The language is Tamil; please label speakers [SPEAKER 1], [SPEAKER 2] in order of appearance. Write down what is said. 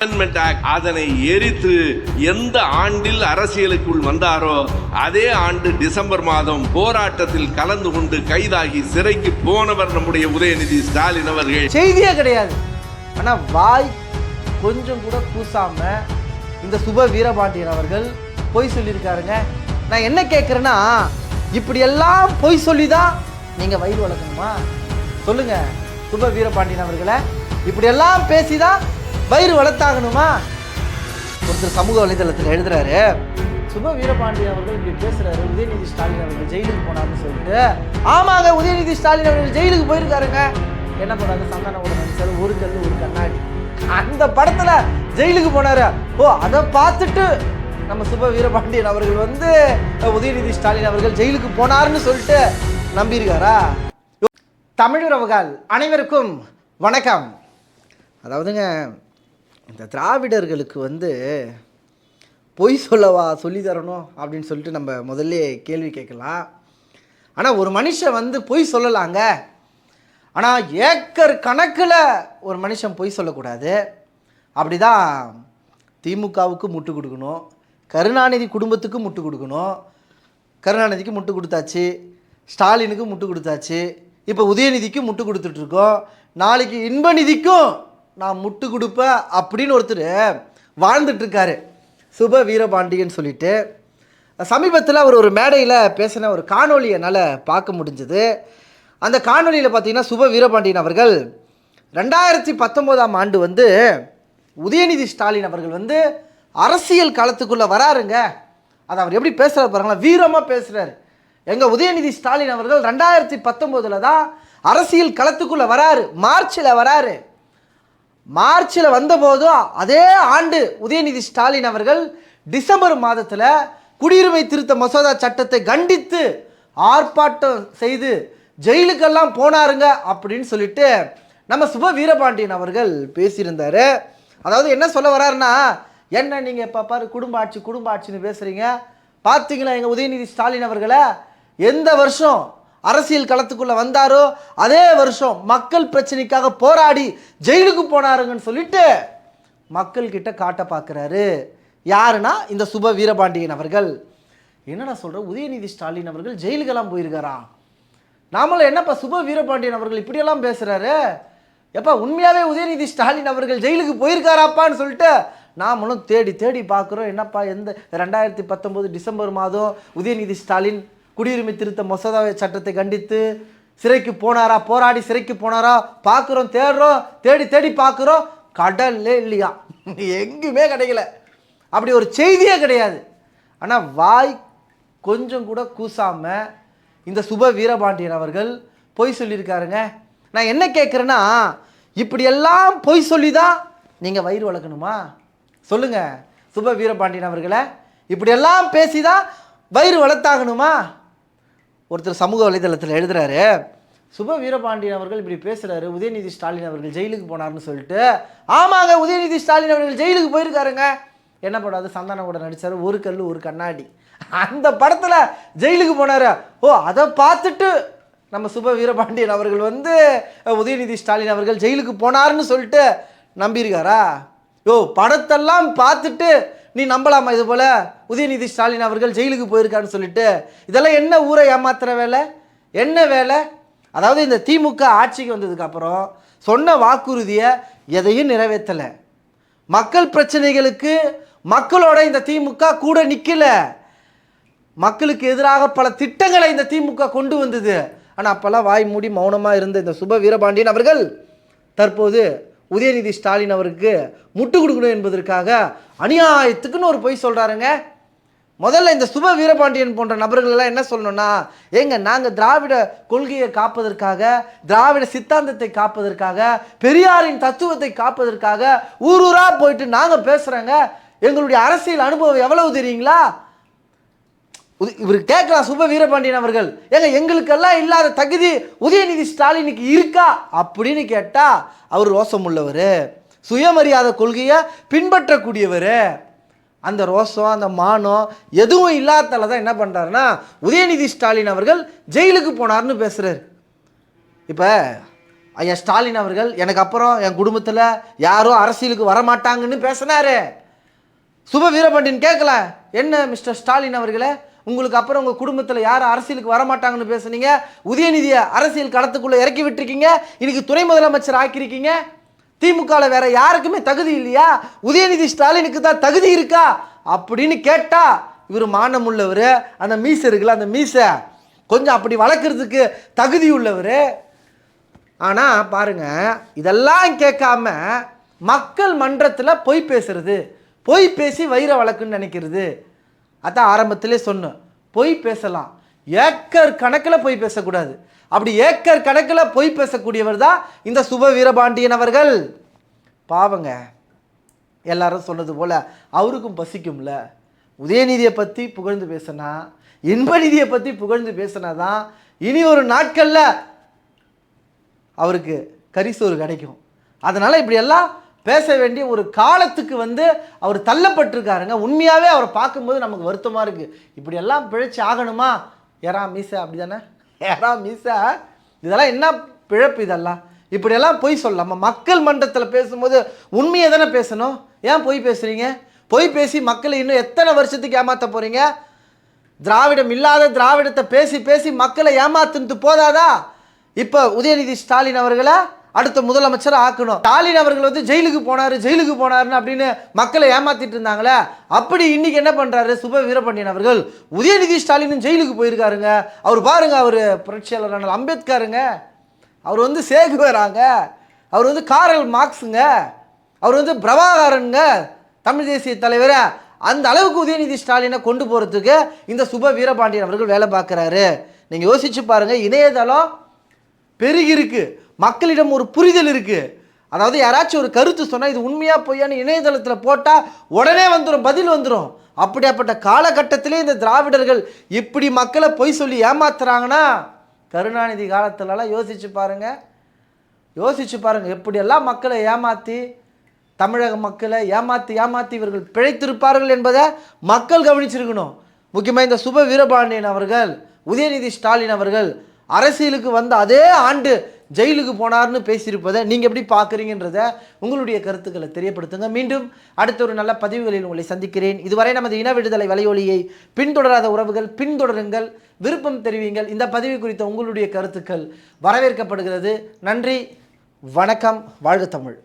[SPEAKER 1] அதனை எரித்து எந்த ஆண்டில் அரசியலுக்குள் வந்தாரோ அதே ஆண்டு டிசம்பர் மாதம் போராட்டத்தில் கலந்து கொண்டு கைதாகி சிறைக்கு போனவர் நம்முடைய உதயநிதி ஸ்டாலின் அவர்கள்.
[SPEAKER 2] செய்தியே கிடையாது. ஆனா வாய் கொஞ்சம் கூட கூசாம இந்த சுப வீரபாண்டியன் அவர்கள் பொய் சொல்லியிருக்காருங்க. நான் என்ன கேட்குறேன்னா, இப்படி எல்லாம் பொய் சொல்லிதான் நீங்க வயிறு வளர்க்கணுமா? சொல்லுங்க சுப வீரபாண்டியன் அவர்களை, இப்படியெல்லாம் பேசிதான் வயிறு வளர்த்தாகணுமா? ஒருத்தர் சமூக வலைதளத்தில் எழுதுறாரு, சுப வீரபாண்டியன் அவர்கள் இப்படி பேசுறாரு, உதயநிதி ஸ்டாலின் அவர்கள் ஜெயிலுக்கு போனாருன்னு சொல்லிட்டு. ஆமாங்க, உதயநிதி ஸ்டாலின் அவர்கள் ஜெயிலுக்கு போயிருக்காருங்க. என்ன பண்ணாரு? சந்தானோட நடிச்சாரு ஒரு கல்லு ஒரு கண்ணாடி, அந்த படத்துல ஜெயிலுக்கு போனாரு. ஓ, அதை பார்த்துட்டு நம்ம சுப வீரபாண்டியன் அவர்கள் உதயநிதி ஸ்டாலின் அவர்கள் ஜெயிலுக்கு போனாருன்னு சொல்லிட்டு நம்பியிருக்காரா? தமிழுறவுகள் அனைவருக்கும் வணக்கம். அதாவதுங்க, இந்த திராவிடர்களுக்கு பொய் சொல்லவா சொல்லி தரணும் அப்படின்னு சொல்லிட்டு நம்ம முதல்ல கேள்வி கேட்கலாம். ஆனால் ஒரு மனுஷன் பொய் சொல்லலாங்க, ஆனால் ஏக்கர் கணக்கில் ஒரு மனுஷன் பொய் சொல்லக்கூடாது. அப்படி தான் திமுகவுக்கு முட்டு கொடுக்கணும், கருணாநிதி குடும்பத்துக்கு முட்டு கொடுக்கணும். கருணாநிதிக்கு முட்டு கொடுத்தாச்சு, ஸ்டாலினுக்கு முட்டு கொடுத்தாச்சு, இப்போ உதயநிதிக்கும் முட்டு கொடுத்துட்ருக்கோம். நாளைக்கு இன்பநிதிக்கும் நான் முட்டு கொடுப்பேன் அப்படின்னு ஒருத்தர் வாழ்ந்துட்டுருக்காரு, சுப வீரபாண்டியன் சொல்லிட்டு. சமீபத்தில் அவர் ஒரு மேடையில் பேசின ஒரு காணொலி என்னால் பார்க்க முடிஞ்சது. அந்த காணொலியில் பார்த்தீங்கன்னா, சுப வீரபாண்டியன் அவர்கள் 2019ஆம் ஆண்டு உதயநிதி ஸ்டாலின் அவர்கள் அரசியல் களத்துக்குள்ளே வராருங்க. அதை அவர் எப்படி பேசுகிறார் பாருங்களா, வீரமாக பேசுகிறார். எங்கள் உதயநிதி ஸ்டாலின் அவர்கள் 2019 தான் அரசியல் களத்துக்குள்ளே வராரு, மார்ச்சில் வராரு. மார்ச்சில் வந்தபோதும் அதே ஆண்டு உதயநிதி ஸ்டாலின் அவர்கள் டிசம்பர் மாதத்தில் குடியுரிமை திருத்த மசோதா சட்டத்தை கண்டித்து ஆர்ப்பாட்டம் செய்து ஜெயிலுக்கெல்லாம் போனாருங்க அப்படின்னு சொல்லிட்டு நம்ம சுப வீரபாண்டியன் அவர்கள் பேசியிருந்தார். அதாவது என்ன சொல்ல வர்றாருன்னா, என்ன நீங்கள் இப்போ பாரு குடும்ப ஆட்சின்னு பேசுகிறீங்க, பார்த்தீங்களா எங்கள் உதயநிதி ஸ்டாலின் அவர்களை எந்த வருஷம் அரசியல் களத்துக்குள்ளே வந்தாரோ அதே வருஷம் மக்கள் பிரச்சனைக்காக போராடி ஜெயிலுக்கு போனாருங்கன்னு சொல்லிட்டு மக்கள்கிட்ட காட்ட பார்க்குறாரு. யாருன்னா இந்த சுப வீரபாண்டியன் அவர்கள். என்னடா சொல்கிற, உதயநிதி ஸ்டாலின் அவர்கள் ஜெயிலுக்கெல்லாம் போயிருக்காரா? நாமளும் என்னப்பா சுப வீரபாண்டியன் அவர்கள் இப்படியெல்லாம் பேசுகிறாரு, எப்பா உண்மையாகவே உதயநிதி ஸ்டாலின் அவர்கள் ஜெயிலுக்கு போயிருக்காராப்பான்னு சொல்லிட்டு நாமளும் தேடி தேடி பார்க்குறோம். என்னப்பா எந்த 2019 டிசம்பர் மாதம் உதயநிதி ஸ்டாலின் குடியுரிமை திருத்த மசோதா சட்டத்தை கண்டித்து சிறைக்கு போனாரா, போராடி சிறைக்கு போனாரா பார்க்குறோம், தேடுறோம், தேடி தேடி பார்க்குறோம், கடல்லே இல்லையா, எங்குமே கிடைக்கல. அப்படி ஒரு செய்தியே கிடையாது. ஆனால் வாய் கொஞ்சம் கூட கூசாமல் இந்த சுப வீரபாண்டியன் அவர்கள் பொய் சொல்லியிருக்காருங்க. நான் என்ன கேட்குறேன்னா, இப்படியெல்லாம் பொய் சொல்லி தான் நீங்கள் வயிறு வளர்க்கணுமா? சொல்லுங்கள் சுப வீரபாண்டியன் அவர்களை, இப்படியெல்லாம் பேசி தான் வயிறு வளர்த்தாகணுமா? ஒருத்தர் சமூக வலைதளத்தில் எழுதுறாரு, சுப வீரபாண்டியன் அவர்கள் இப்படி பேசுகிறாரு, உதயநிதி ஸ்டாலின் அவர்கள் ஜெயிலுக்கு போனார்னு சொல்லிட்டு. ஆமாங்க, உதயநிதி ஸ்டாலின் அவர்கள் ஜெயிலுக்கு போயிருக்காருங்க. என்ன படாது? சந்தானம் கூட நடித்தார் ஒரு கல்லு ஒரு கண்ணாடி, அந்த படத்தில் ஜெயிலுக்கு போனார். ஓ, அதை பார்த்துட்டு நம்ம சுப வீரபாண்டியன் அவர்கள் உதயநிதி ஸ்டாலின் அவர்கள் ஜெயிலுக்கு போனார்னு சொல்லிட்டு நம்பியிருக்காரா? ஓ, படத்தெல்லாம் பார்த்துட்டு நீ நம்பலாமா இது போல் உதயநிதி ஸ்டாலின் அவர்கள் ஜெயிலுக்கு போயிருக்கான்னு சொல்லிட்டு? இதெல்லாம் என்ன ஊரை ஏமாத்துற வேலை, என்ன வேலை? அதாவது இந்த திமுக ஆட்சிக்கு வந்ததுக்கப்புறம் சொன்ன வாக்குறுதியை எதையும் நிறைவேற்றலை. மக்கள் பிரச்சனைகளுக்கு மக்களோட இந்த திமுக கூட நிற்கல. மக்களுக்கு எதிராக பல திட்டங்களை இந்த திமுக கொண்டு வந்தது. ஆனால் அப்போல்லாம் வாய் மூடி மௌனமாக இருந்த இந்த சுப வீரபாண்டியன் அவர்கள் தற்போது உதயநிதி ஸ்டாலின் அவருக்கு முட்டு கொடுக்கணும் என்பதற்காக அநியாயத்துக்குன்னு ஒரு பொய் சொல்கிறாருங்க. முதல்ல இந்த சுப வீரபாண்டியன் போன்ற நபர்கள் எல்லாம் என்ன சொல்லணும்னா, நாங்கள் திராவிட கொள்கையை காப்பதற்காக, திராவிட சித்தாந்தத்தை காப்பதற்காக, பெரியாரின் தத்துவத்தை காப்பதற்காக ஊரூராக போயிட்டு நாங்கள் பேசுகிறோங்க. எங்களுடைய அரசியல் அனுபவம் எவ்வளவு தெரியுங்களா? இவர் கேட்கலாம் சுப வீரபாண்டியன் அவர்கள், எங்களுக்கெல்லாம் இல்லாத தகுதி உதயநிதி ஸ்டாலினுக்கு இருக்கா அப்படின்னு கேட்டால் அவர் ரோசம் உள்ளவர், சுயமரியாதை கொள்கையை பின்பற்றக்கூடியவர். அந்த ரோசம் அந்த மானம் எதுவும் இல்லாததால தான் என்ன பண்ணுறாருன்னா உதயநிதி ஸ்டாலின் அவர்கள் ஜெயிலுக்கு போனார்னு பேசுகிறார். இப்போ ஐயா ஸ்டாலின் அவர்கள் எனக்கு அப்புறம் என் குடும்பத்தில் யாரும் அரசியலுக்கு வரமாட்டாங்கன்னு பேசினாரு. சுப வீரபாண்டியன் கேட்கல, என்ன மிஸ்டர் ஸ்டாலின் அவர்களே, உங்களுக்கு அப்புறம் உங்கள் குடும்பத்தில் யாரும் அரசியலுக்கு வரமாட்டாங்கன்னு பேசுனீங்க, உதயநிதியை அரசியல் களத்துக்குள்ளே இறக்கி விட்டுருக்கீங்க, இன்னைக்கு துணை முதலமைச்சர் ஆக்கியிருக்கீங்க, திமுகவில் வேற யாருக்குமே தகுதி இல்லையா, உதயநிதி ஸ்டாலினுக்கு தான் தகுதி இருக்கா அப்படின்னு கேட்டா இவர் மானம் உள்ளவர், அந்த மீசை இருக்குல்ல அந்த மீசை கொஞ்சம் அப்படி வளர்க்குறதுக்கு தகுதி உள்ளவர். ஆனால் பாருங்க, இதெல்லாம் கேட்காம மக்கள் மன்றத்தில் பொய் பேசுறது, பொய் பேசி வயிறை வளர்க்குன்னு நினைக்கிறது. அதான் ஆரம்பத்திலே சொன்னேன், பொய் பேசலாம், ஏக்கர் கணக்கில் பொய் பேசக்கூடாது. அப்படி ஏக்கர் கணக்கில் பொய் பேசக்கூடியவர் தான் இந்த சுப வீரபாண்டியன் அவர்கள். பாவங்க, எல்லாரும் சொன்னது போல் அவருக்கும் பசிக்கும்ல. உதயநிதியை பற்றி புகழ்ந்து பேசினா, இன்பநிதியை பற்றி புகழ்ந்து பேசினா தான் இனி ஒரு நாட்களில் அவருக்கு கரிசோறு கிடைக்கும். அதனால் இப்படியெல்லாம் பேச வேண்டிய ஒரு காலத்துக்கு அவர் தள்ளப்பட்டிருக்காருங்க. உண்மையாகவே அவரை பார்க்கும்போது நமக்கு வருத்தமாக இருக்குது. இப்படியெல்லாம் பிழைச்சி ஆகணுமா? ஏறா மீசை அப்படி தானே, ஏறா மீசை, இதெல்லாம் என்ன பிழப்பு இதெல்லாம்? இப்படியெல்லாம் பொய் சொல்லலாமா? மக்கள் மன்றத்தில் பேசும்போது உண்மையை தானே பேசணும். ஏன் பொய் பேசுகிறீங்க? பொய் பேசி மக்களை இன்னும் எத்தனை வருஷத்துக்கு ஏமாற்ற போகிறீங்க? திராவிடம் இல்லாத திராவிடத்தை பேசி பேசி மக்களை ஏமாத்துன்னு போதாதா? இப்போ உதயநிதி ஸ்டாலின் அவர்களை அடுத்த முதலமைச்சர் ஆக்கணும். ஸ்டாலின் அவர்கள் ஜெயிலுக்கு போனாருன்னு அப்படின்னு மக்களை ஏமாத்திட்டு இருந்தாங்களே, அப்படி இன்னைக்கு என்ன பண்றாரு சுப வீரபாண்டியன் அவர்கள்? உதயநிதி ஸ்டாலினும் ஜெயிலுக்கு போயிருக்காருங்க. அவர் பாருங்க, அவர் புரட்சியாளர் அம்பேத்கருங்க, அவர் சேகுவராங்க, அவர் காரல் மார்க்ஸுங்க, அவர் பிரபாகரனுங்க, தமிழ் தேசிய தலைவர். அந்த அளவுக்கு உதயநிதி ஸ்டாலினை கொண்டு போகிறதுக்கு இந்த சுப வீரபாண்டியன் அவர்கள் வேலை பார்க்குறாரு. நீங்கள் யோசிச்சு பாருங்க, இணையதளம் பெருகி இருக்கு, மக்களிடம் ஒரு புரிதல் இருக்கு. அதாவது யாராச்சும் ஒரு கருத்து சொன்னால் இது உண்மையா பொய்யான்னு இணையதளத்தில் போட்டால் உடனே வந்துடும், பதில் வந்துடும். அப்படியாப்பட்ட காலகட்டத்திலே இந்த திராவிடர்கள் இப்படி மக்களை பொய் சொல்லி ஏமாத்துறாங்கன்னா, கருணாநிதி காலத்துலலாம் யோசிச்சு பாருங்க எப்படியெல்லாம் மக்களை ஏமாற்றி, தமிழக மக்களை ஏமாற்றி இவர்கள் பிழைத்திருப்பார்கள் என்பதை மக்கள் கவனிச்சிருக்கணும். முக்கியமாக இந்த சுப வீரபாண்டியன் அவர்கள், உதயநிதி ஸ்டாலின் அவர்கள் அரசியலுக்கு வந்த அதே ஆண்டு ஜெயிலுக்கு போனார்னு பேசியிருப்பதை நீங்கள் எப்படி பார்க்குறீங்கன்றத உங்களுடைய கருத்துக்களை தெரியப்படுத்துங்க. மீண்டும் அடுத்த ஒரு நல்ல பதிவுகளில் உங்களை சந்திக்கிறேன். இதுவரை நமது இன விடுதலை வலையொலியை பின்தொடராத உறவுகள் பின்தொடருங்கள், விருப்பம் தெரிவிங்கள். இந்த பதிவு குறித்த உங்களுடைய கருத்துக்கள் வரவேற்கப்படுகிறது. நன்றி, வணக்கம், வாழ்க தமிழ்.